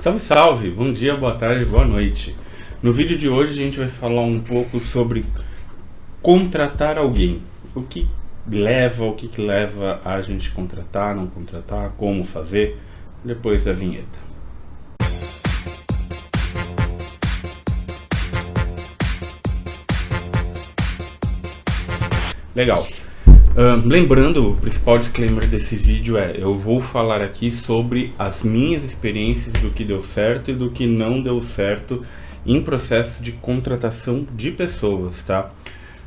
Salve, salve! Bom dia, boa tarde, boa noite. No vídeo de hoje a gente vai falar um pouco sobre contratar alguém. O que leva a gente contratar, não contratar, como fazer, depois da vinheta. Legal. Lembrando, o principal disclaimer desse vídeo eu vou falar aqui sobre as minhas experiências do que deu certo e do que não deu certo em processo de contratação de pessoas, tá?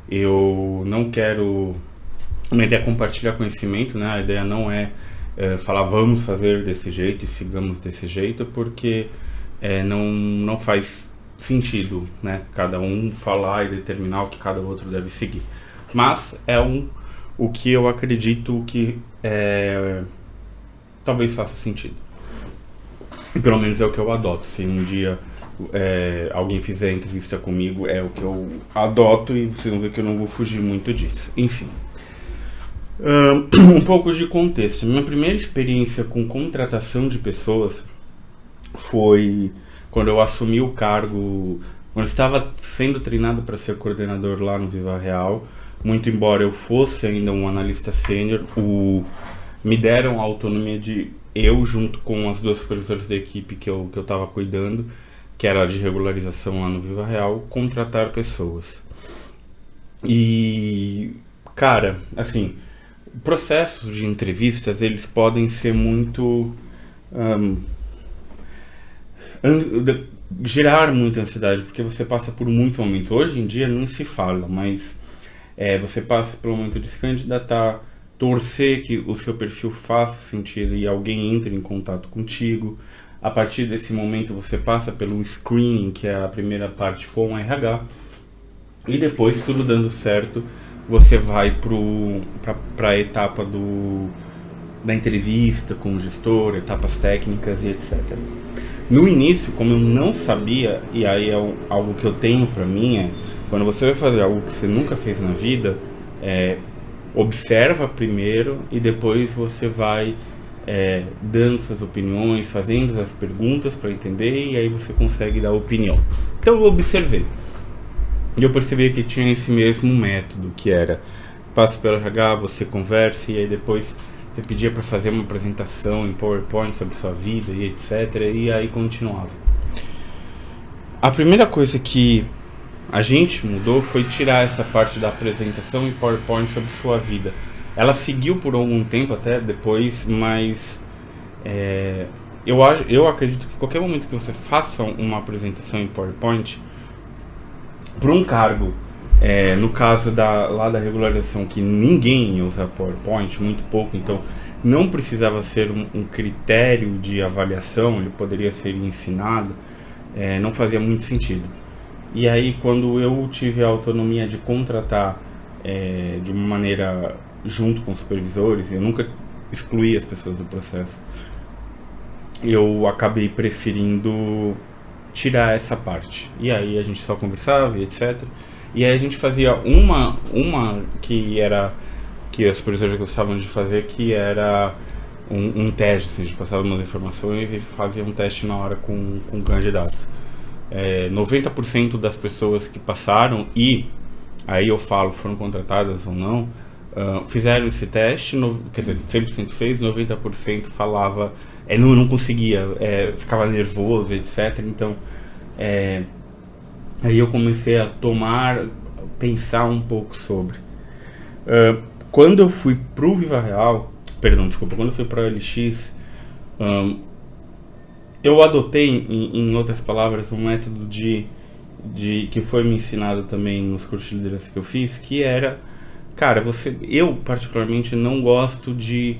Eu não quero... Uma ideia é compartilhar conhecimento, né? A ideia não é falar vamos fazer desse jeito e sigamos desse jeito, porque não faz sentido, né? Cada um falar e determinar o que cada outro deve seguir. Mas o que eu acredito que talvez faça sentido. E pelo menos é o que eu adoto. Se um dia alguém fizer entrevista comigo, é o que eu adoto e vocês vão ver que eu não vou fugir muito disso. Enfim. Um pouco de contexto. Minha primeira experiência com contratação de pessoas foi quando eu assumi o cargo, quando eu estava sendo treinado para ser coordenador lá no Viva Real. Muito embora eu fosse ainda um analista sênior, me deram a autonomia de eu, junto com as duas supervisoras da equipe que eu estava cuidando, que era de regularização lá no Viva Real, contratar pessoas. E, cara, assim, processos de entrevistas, eles podem ser muito... gerar muita ansiedade, porque você passa por muitos momentos. Hoje em dia não se fala, mas... você passa pelo momento de se candidatar, torcer que o seu perfil faça sentido e alguém entre em contato contigo. A partir desse momento você passa pelo screening, que é a primeira parte com o RH, e depois, tudo dando certo, você vai para a etapa da entrevista com o gestor, etapas técnicas e etc. No início, como eu não sabia, e aí algo que eu tenho para mim quando você vai fazer algo que você nunca fez na vida, observa primeiro e depois você vai dando suas opiniões, fazendo as perguntas para entender, e aí você consegue dar opinião. Então eu observei. E eu percebi que tinha esse mesmo método, que era passa pelo RH, você conversa, e aí depois você pedia para fazer uma apresentação em PowerPoint sobre sua vida e etc. E aí continuava. A primeira coisa que a gente mudou foi tirar essa parte da apresentação em PowerPoint sobre sua vida. Ela seguiu por algum tempo até depois, mas eu acredito que qualquer momento que você faça uma apresentação em PowerPoint para um cargo, no caso lá da regularização, que ninguém usa PowerPoint, muito pouco, então não precisava ser um critério de avaliação, ele poderia ser ensinado, não fazia muito sentido. E aí, quando eu tive a autonomia de contratar de uma maneira junto com os supervisores, eu nunca excluí as pessoas do processo, eu acabei preferindo tirar essa parte. E aí a gente só conversava e etc. E aí a gente fazia uma que era que os supervisores gostavam de fazer, que era um teste, assim, a gente passava umas informações e fazia um teste na hora com o candidato. 90% das pessoas que passaram, e aí eu falo, foram contratadas ou não, fizeram esse teste, quer dizer, 100% fez, 90% falava, não conseguia, ficava nervoso, etc. Então, aí eu comecei a pensar um pouco sobre. Quando eu fui pro Viva Real, quando eu fui para o LX, eu adotei, em outras palavras, um método que foi me ensinado também nos cursos de liderança que eu fiz, que era, cara, eu particularmente não gosto de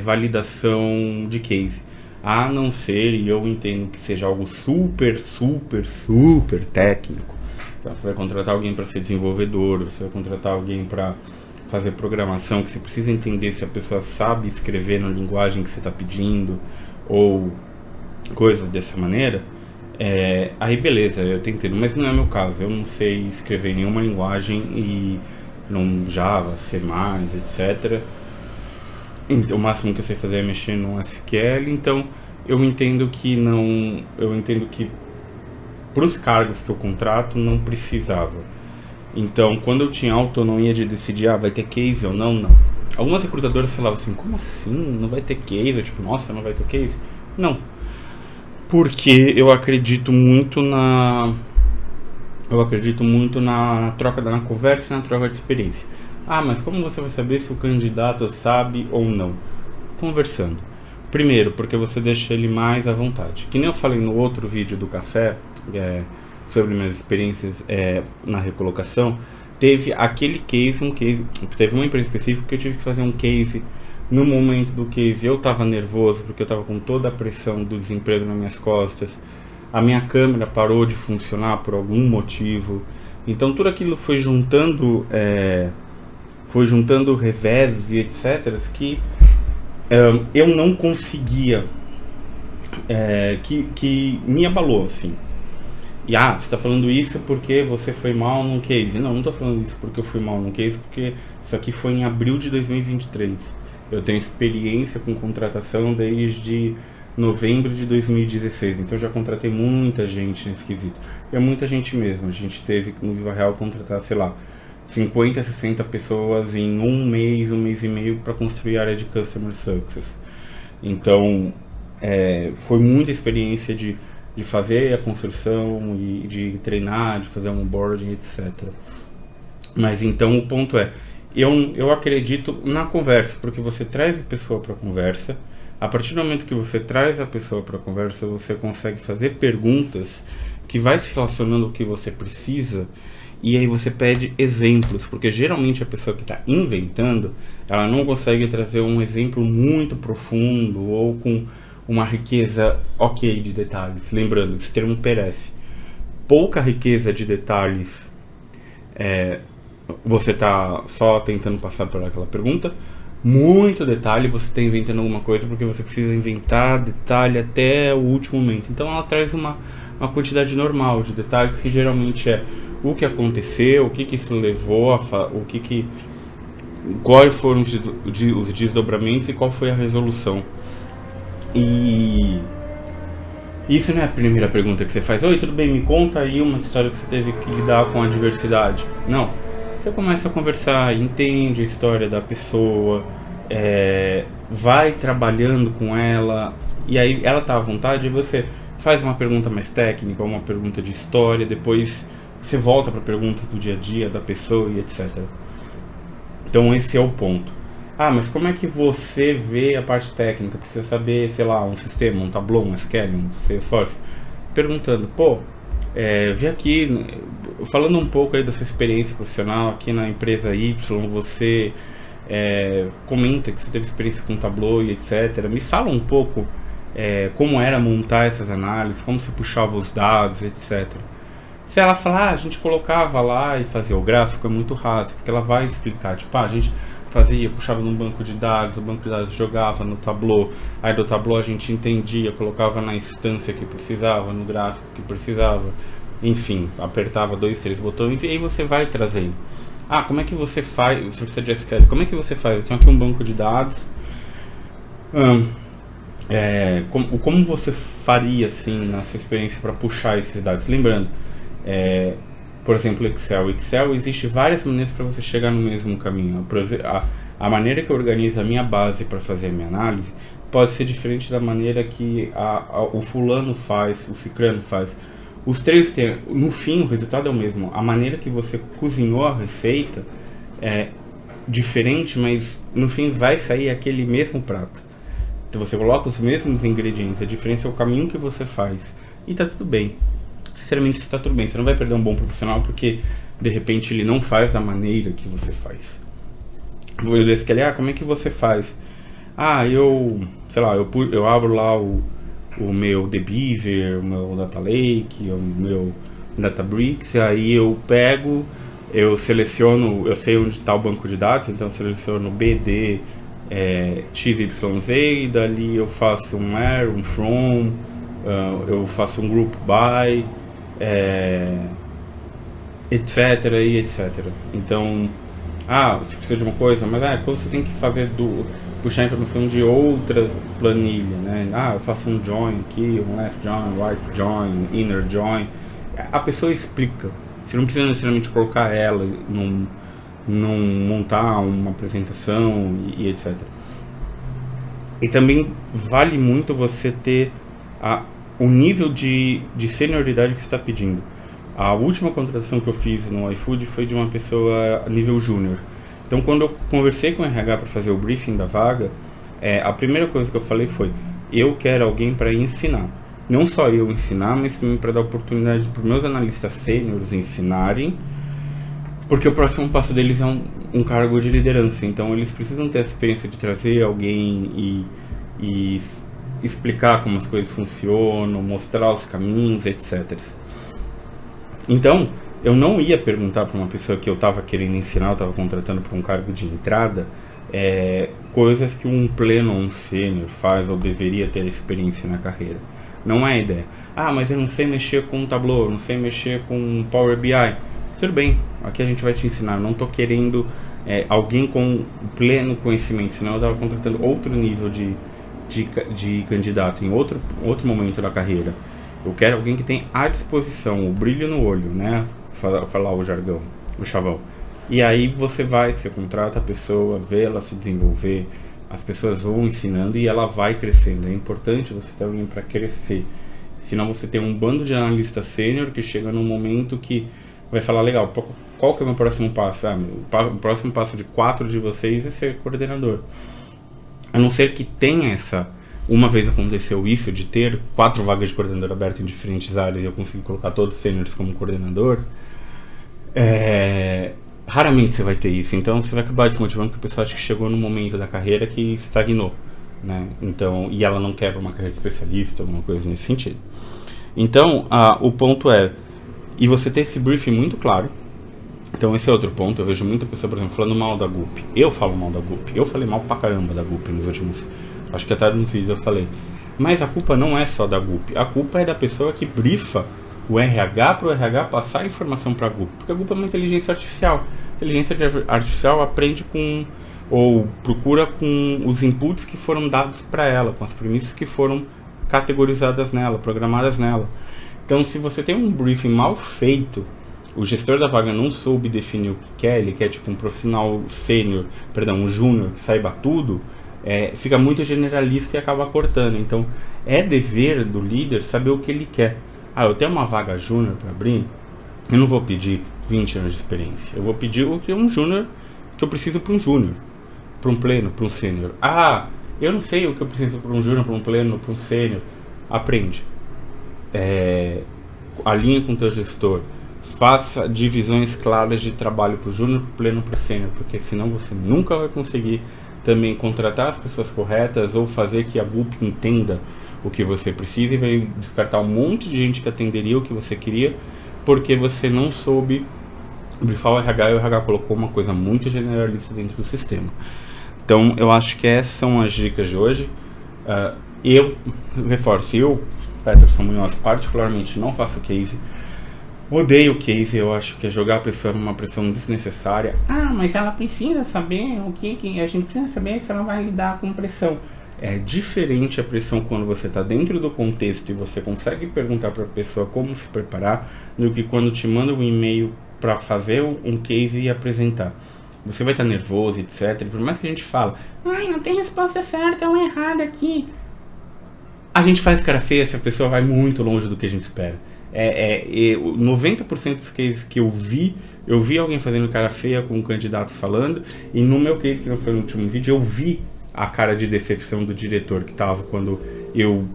validação de case, a não ser, e eu entendo que seja algo super, super, super técnico. Então, você vai contratar alguém para ser desenvolvedor, você vai contratar alguém para fazer programação, que você precisa entender se a pessoa sabe escrever na linguagem que você está pedindo, ou coisas dessa maneira, aí beleza, eu tô entendendo, mas não é meu caso. Eu não sei escrever em nenhuma linguagem, e no Java, C++, etc. Então, o máximo que eu sei fazer é mexer no SQL, então eu entendo que não, eu entendo que para os cargos que eu contrato não precisava. Então, quando eu tinha autonomia de decidir, vai ter case ou não, não. Algumas recrutadoras falavam assim, como assim? Não vai ter case? Eu, tipo, nossa, não vai ter case? Não. Porque eu acredito muito na troca, na conversa e na troca de experiência. Mas como você vai saber se o candidato sabe ou não? Conversando. Primeiro, porque você deixa ele mais à vontade. Que nem eu falei no outro vídeo do café, sobre minhas experiências na recolocação, teve aquele case, teve uma empresa específica que eu tive que fazer um case. No momento do case eu estava nervoso porque eu estava com toda a pressão do desemprego nas minhas costas. A minha câmera parou de funcionar por algum motivo. Então tudo aquilo foi juntando revés e etc. que eu não conseguia, que me abalou, assim. E você está falando isso porque você foi mal num case. Não estou falando isso porque eu fui mal num case, porque isso aqui foi em abril de 2023. Eu tenho experiência com contratação desde novembro de 2016, então eu já contratei muita gente nesse quesito. E é muita gente mesmo. A gente teve no Viva Real contratar, sei lá, 50, 60 pessoas em um mês e meio para construir a área de Customer Success. Então, foi muita experiência de fazer a construção e de treinar, de fazer um onboarding, etc. Mas então o ponto eu acredito na conversa, porque você traz a pessoa para a conversa. A partir do momento que você traz a pessoa para a conversa, você consegue fazer perguntas que vai se relacionando ao que você precisa, e aí você pede exemplos, porque geralmente a pessoa que está inventando, ela não consegue trazer um exemplo muito profundo ou com uma riqueza de detalhes. Lembrando, esse termo perece. Pouca riqueza de detalhes, você está só tentando passar por aquela pergunta. Muito detalhe, você está inventando alguma coisa porque você precisa inventar detalhe até o último momento. Então ela traz uma quantidade normal de detalhes, que geralmente é o que aconteceu, o que isso levou, quais foram os desdobramentos e qual foi a resolução. E isso não é a primeira pergunta que você faz. Oi, tudo bem, me conta aí uma história que você teve que lidar com a adversidade. Não, você começa a conversar, entende a história da pessoa, vai trabalhando com ela, e aí ela tá à vontade, e você faz uma pergunta mais técnica, uma pergunta de história, depois você volta para perguntas do dia a dia da pessoa e etc. Então esse é o ponto. Mas como é que você vê a parte técnica? Precisa saber, sei lá, um sistema, um Tableau, um SQL, um Salesforce. Perguntando, vi aqui, falando um pouco aí da sua experiência profissional aqui na empresa Y, você comenta que você teve experiência com Tableau e etc. Me fala um pouco como era montar essas análises, como você puxava os dados, etc. Se ela falar, a gente colocava lá e fazia o gráfico, é muito raso, porque ela vai explicar, tipo, a gente puxava num banco de dados, o banco de dados jogava no Tableau, aí do Tableau a gente entendia, colocava na instância que precisava, no gráfico que precisava, enfim, apertava 2, 3 botões e aí você vai trazendo. Como é que você faz, se você de SQL, como é que você faz? Eu tenho aqui um banco de dados, como você faria assim na sua experiência para puxar esses dados? Lembrando, por exemplo, Excel, existe várias maneiras para você chegar no mesmo caminho. A maneira que eu organizo a minha base para fazer a minha análise pode ser diferente da maneira que o fulano faz, o ciclano faz. Os três têm, no fim, o resultado é o mesmo. A maneira que você cozinhou a receita é diferente, mas no fim vai sair aquele mesmo prato. Então você coloca os mesmos ingredientes, a diferença é o caminho que você faz. E tá tudo bem. Sinceramente, está tudo bem. Você não vai perder um bom profissional porque de repente ele não faz da maneira que você faz. Vou desse que como é que você faz? Eu abro lá o meu The Beaver, o meu Data Lake, o meu Databricks, aí eu pego, eu seleciono, eu sei onde está o banco de dados, então eu seleciono BD XYZ, e dali eu faço um where, um from, eu faço um group by, etc e etc. Então, você precisa de uma coisa, mas quando você tem que fazer puxar informação de outra planilha, né? Eu faço um join aqui, um left join, right join, inner join. A pessoa explica. Você não precisa necessariamente colocar ela num montar uma apresentação e etc. E também vale muito você ter o nível de senioridade que você está pedindo. A última contratação que eu fiz no iFood foi de uma pessoa nível júnior. Então, quando eu conversei com o RH para fazer o briefing da vaga, a primeira coisa que eu falei foi: eu quero alguém para ensinar. Não só eu ensinar, mas também para dar oportunidade para os meus analistas sêniores ensinarem, porque o próximo passo deles é um cargo de liderança. Então, eles precisam ter a experiência de trazer alguém e explicar como as coisas funcionam, mostrar os caminhos, etc. Então, eu não ia perguntar para uma pessoa que eu estava querendo ensinar, eu estava contratando para um cargo de entrada, coisas que um pleno ou um sênior faz ou deveria ter experiência na carreira. Não é a ideia. Mas eu não sei mexer com Tableau, eu não sei mexer com Power BI. Tudo bem, aqui a gente vai te ensinar. Eu não estou querendo alguém com pleno conhecimento, senão eu estava contratando outro nível de candidato em outro momento da carreira. Eu quero alguém que tenha à disposição, o brilho no olho, né? Falar o jargão, o chavão. E aí você contrata a pessoa, vê ela se desenvolver, as pessoas vão ensinando e ela vai crescendo. É importante você ter alguém para crescer. Senão você tem um bando de analistas sênior que chega num momento que vai falar: legal, qual que é o meu próximo passo? O próximo passo de 4 de vocês é ser coordenador. A não ser que tenha uma vez aconteceu isso, de ter 4 vagas de coordenador abertas em diferentes áreas e eu consegui colocar todos os sêniores como coordenador, raramente você vai ter isso. Então você vai acabar desmotivando, porque a pessoa acha que chegou num momento da carreira que estagnou, né? Então, e ela não quer uma carreira de especialista, alguma coisa nesse sentido. Então, o ponto e você ter esse briefing muito claro. Então esse é outro ponto. Eu vejo muita pessoa, por exemplo, falando mal da GUP. Eu falo mal da GUP. Eu falei mal pra caramba da GUP nos últimos... Acho que até nos vídeos eu falei. Mas a culpa não é só da GUP. A culpa é da pessoa que brifa o RH para o RH passar a informação para a GUP. Porque a GUP é uma inteligência artificial. A inteligência artificial aprende ou procura com os inputs que foram dados para ela, com as premissas que foram categorizadas nela, programadas nela. Então, se você tem um briefing mal feito, o gestor da vaga não soube definir o que quer, ele quer tipo um profissional sênior, um júnior que saiba tudo, fica muito generalista e acaba cortando. Então, é dever do líder saber o que ele quer. Eu tenho uma vaga júnior para abrir, eu não vou pedir 20 anos de experiência, eu vou pedir o que é um júnior, que eu preciso para um júnior, para um pleno, para um sênior. Eu não sei o que eu preciso para um júnior, para um pleno, para um sênior. Aprende. Alinha com o teu gestor. Faça divisões claras de trabalho para o júnior, para o pleno, para o sênior, porque senão você nunca vai conseguir também contratar as pessoas corretas ou fazer que a GUP entenda o que você precisa, e vai descartar um monte de gente que atenderia o que você queria, porque você não soube brifar o RH e o RH colocou uma coisa muito generalista dentro do sistema. Então eu acho que essas são as dicas de hoje. Eu reforço, Peterson Munhoz, particularmente não faço case. Odeio case, eu acho que é jogar a pessoa numa pressão desnecessária. Mas ela precisa saber o que a gente precisa saber se ela vai lidar com pressão. É diferente a pressão quando você está dentro do contexto e você consegue perguntar para a pessoa como se preparar, do que quando te manda um e-mail para fazer um case e apresentar. Você vai estar nervoso, etc. Por mais que a gente fala, não tem resposta certa ou errada aqui, a gente faz cara feia se a pessoa vai muito longe do que a gente espera. 90% dos cases que eu vi alguém fazendo cara feia com um candidato falando, e no meu case, que não foi no último vídeo, eu vi a cara de decepção do diretor que estava quando eu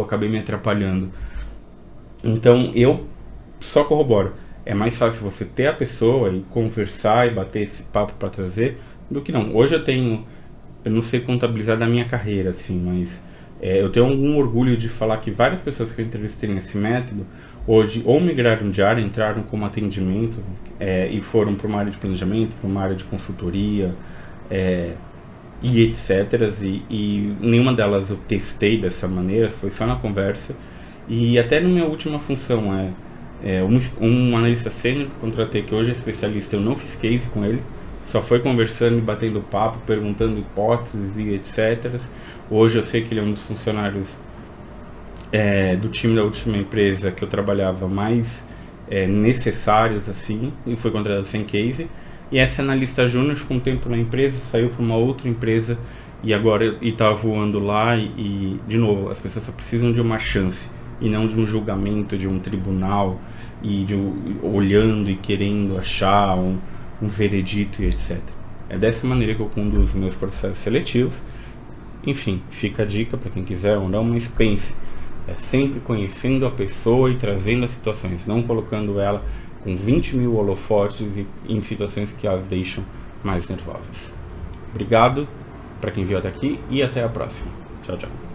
acabei me atrapalhando. Então eu só corroboro. É mais fácil você ter a pessoa e conversar e bater esse papo para trazer do que não. Hoje eu não sei contabilizar da minha carreira, assim, mas eu tenho algum orgulho de falar que várias pessoas que eu entrevistei nesse método hoje ou migraram de área, entraram como atendimento e foram para uma área de planejamento, para uma área de consultoria e etc. E nenhuma delas eu testei dessa maneira, foi só na conversa. E até na minha última função, um analista sênior que contratei, que hoje é especialista, eu não fiz case com ele. só foi conversando e batendo papo, perguntando hipóteses e etc. Hoje eu sei que ele é um dos funcionários do time da última empresa que eu trabalhava mais necessários, assim, e foi contratado sem case. E essa analista júnior ficou um tempo na empresa, saiu para uma outra empresa e agora está voando lá. E, de novo, as pessoas só precisam de uma chance e não de um julgamento, de um tribunal e olhando e querendo achar um veredito e etc. É dessa maneira que eu conduzo meus processos seletivos. Enfim, fica a dica para quem quiser ou não, mas pense, sempre conhecendo a pessoa e trazendo as situações, não colocando ela com 20 mil holofotes em situações que as deixam mais nervosas. Obrigado para quem viu até aqui e até a próxima. Tchau, tchau.